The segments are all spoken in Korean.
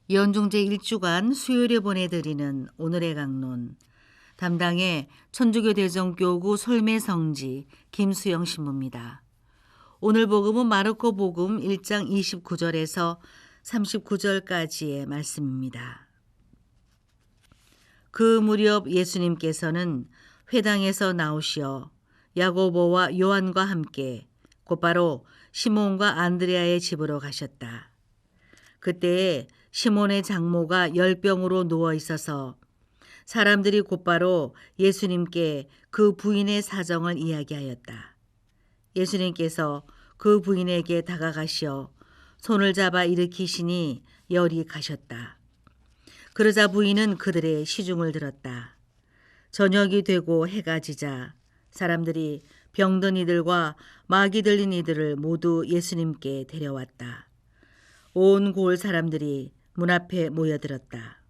연중제 1주간 수요일에 보내드리는 오늘의 강론. 담당의 천주교 대전교구 솔매성지 김수영 신부입니다. 오늘 복음은 마르코 복음 1장 29절에서 39절까지의 말씀입니다. 그 무렵 예수님께서는 회당에서 나오시어 야고보와 요한과 함께 곧바로 시몬과 안드레아의 집으로 가셨다. 그때에 시몬의 장모가 열병으로 누워 있어서 사람들이 곧바로 예수님께 그 부인의 사정을 이야기하였다. 예수님께서 그 부인에게 다가가시어 손을 잡아 일으키시니 열이 가셨다. 그러자 부인은 그들의 시중을 들었다. 저녁이 되고 해가 지자 사람들이 병든 이들과 마귀 들린 이들을 모두 예수님께 데려왔다. 온 고을 사람들이 문 앞에 모여들었다.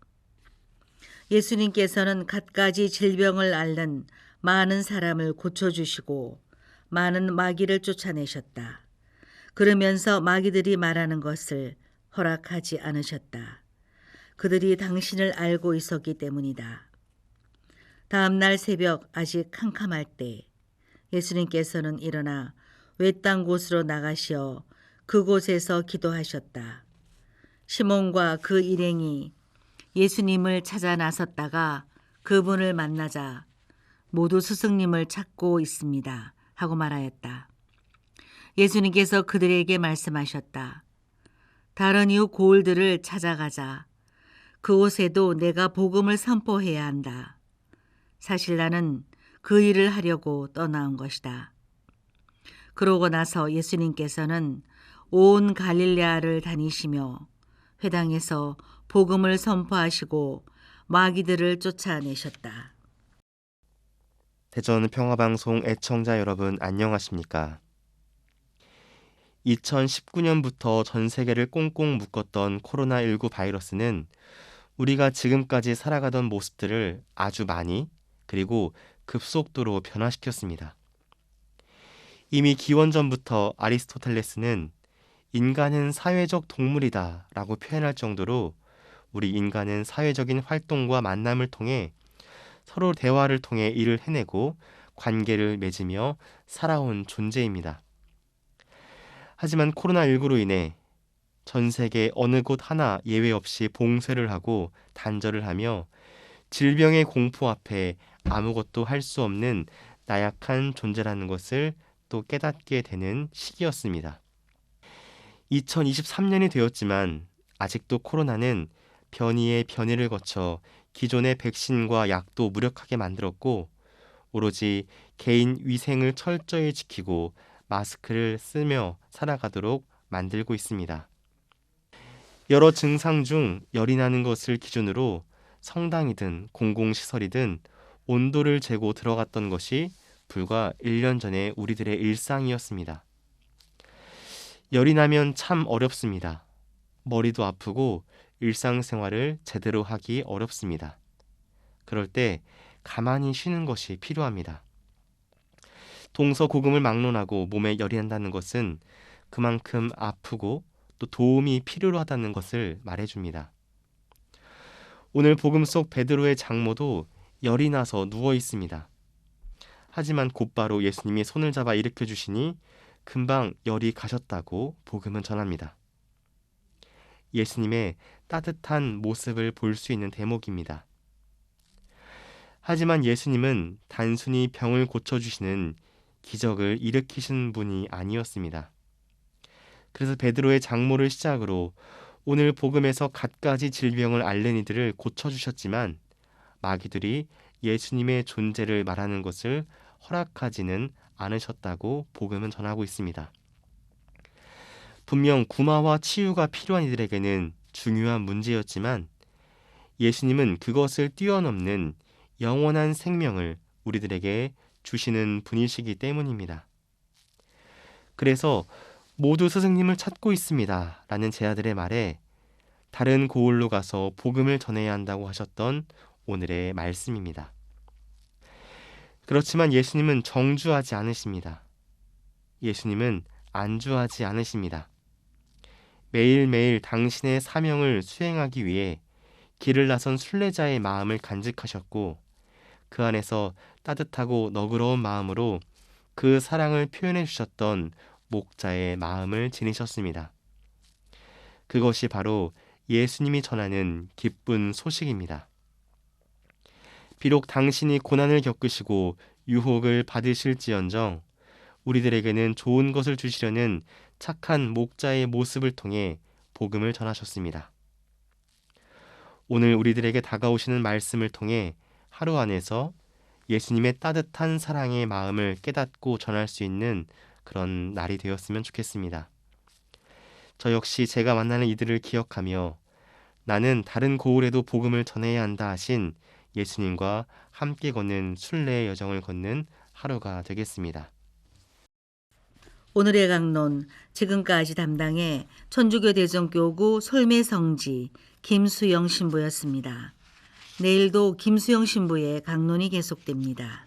예수님께서는 갖가지 질병을 앓는 많은 사람을 고쳐주시고 많은 마귀를 쫓아내셨다. 그러면서 마귀들이 말하는 것을 허락하지 않으셨다. 그들이 당신을 알고 있었기 때문이다. 다음 날 새벽 아직 캄캄할 때 예수님께서는 일어나 외딴 곳으로 나가시어 그곳에서 기도하셨다. 시몬과 그 일행이 예수님을 찾아 나섰다가 그분을 만나자 모두 스승님을 찾고 있습니다 하고 말하였다. 예수님께서 그들에게 말씀하셨다. 다른 이웃 고을들을 찾아가자. 그곳에도 내가 복음을 선포해야 한다. 사실 나는 그 일을 하려고 떠나온 것이다. 그러고 나서 예수님께서는 온 갈릴레아를 다니시며 회당에서 복음을 선포하시고 마귀들을 쫓아내셨다. 대전 평화방송 애청자 여러분 안녕하십니까? 2019년부터 전 세계를 꽁꽁 묶었던 코로나19 바이러스는 우리가 지금까지 살아가던 모습들을 아주 많이 그리고 급속도로 변화시켰습니다. 이미 기원전부터 아리스토텔레스는 인간은 사회적 동물이다 라고 표현할 정도로 우리 인간은 사회적인 활동과 만남을 통해 서로 대화를 통해 일을 해내고 관계를 맺으며 살아온 존재입니다. 하지만 코로나19로 인해 전 세계 어느 곳 하나 예외 없이 봉쇄를 하고 단절을 하며 질병의 공포 앞에 아무것도 할 수 없는 나약한 존재라는 것을 또 깨닫게 되는 시기였습니다. 2023년이 되었지만 아직도 코로나는 변이의 변이를 거쳐 기존의 백신과 약도 무력하게 만들었고 오로지 개인 위생을 철저히 지키고 마스크를 쓰며 살아가도록 만들고 있습니다. 여러 증상 중 열이 나는 것을 기준으로 성당이든 공공시설이든 온도를 재고 들어갔던 것이 불과 1년 전에 우리들의 일상이었습니다. 열이 나면 참 어렵습니다. 머리도 아프고 일상생활을 제대로 하기 어렵습니다. 그럴 때 가만히 쉬는 것이 필요합니다. 동서고금을 막론하고 몸에 열이 난다는 것은 그만큼 아프고 또 도움이 필요로 하다는 것을 말해줍니다. 오늘 복음 속 베드로의 장모도 열이 나서 누워 있습니다. 하지만 곧바로 예수님이 손을 잡아 일으켜 주시니 금방 열이 가셨다고 복음은 전합니다. 예수님의 따뜻한 모습을 볼 수 있는 대목입니다. 하지만 예수님은 단순히 병을 고쳐주시는 기적을 일으키신 분이 아니었습니다. 그래서 베드로의 장모를 시작으로 오늘 복음에서 갖가지 질병을 앓는 이들을 고쳐주셨지만 마귀들이 예수님의 존재를 말하는 것을 허락하지는 않으셨다고 복음은 전하고 있습니다. 분명 구마와 치유가 필요한 이들에게는 중요한 문제였지만 예수님은 그것을 뛰어넘는 영원한 생명을 우리들에게 주시는 분이시기 때문입니다. 그래서 모두 스승님을 찾고 있습니다 라는 제 아들의 말에 다른 고을로 가서 복음을 전해야 한다고 하셨던 오늘의 말씀입니다. 그렇지만 예수님은 정주하지 않으십니다. 예수님은 안주하지 않으십니다. 매일매일 당신의 사명을 수행하기 위해 길을 나선 순례자의 마음을 간직하셨고 그 안에서 따뜻하고 너그러운 마음으로 그 사랑을 표현해 주셨던 목자의 마음을 지니셨습니다. 그것이 바로 예수님이 전하는 기쁜 소식입니다. 비록 당신이 고난을 겪으시고 유혹을 받으실지언정 우리들에게는 좋은 것을 주시려는 착한 목자의 모습을 통해 복음을 전하셨습니다. 오늘 우리들에게 다가오시는 말씀을 통해 하루 안에서 예수님의 따뜻한 사랑의 마음을 깨닫고 전할 수 있는 그런 날이 되었으면 좋겠습니다. 저 역시 제가 만나는 이들을 기억하며 나는 다른 고울에도 복음을 전해야 한다 하신 예수님과 함께 걷는 순례의 여정을 걷는 하루가 되겠습니다. 오늘의 강론 지금까지 담당해 천주교 대전교구 솔매성지 김수영 신부였습니다. 내일도 김수영 신부의 강론이 계속됩니다.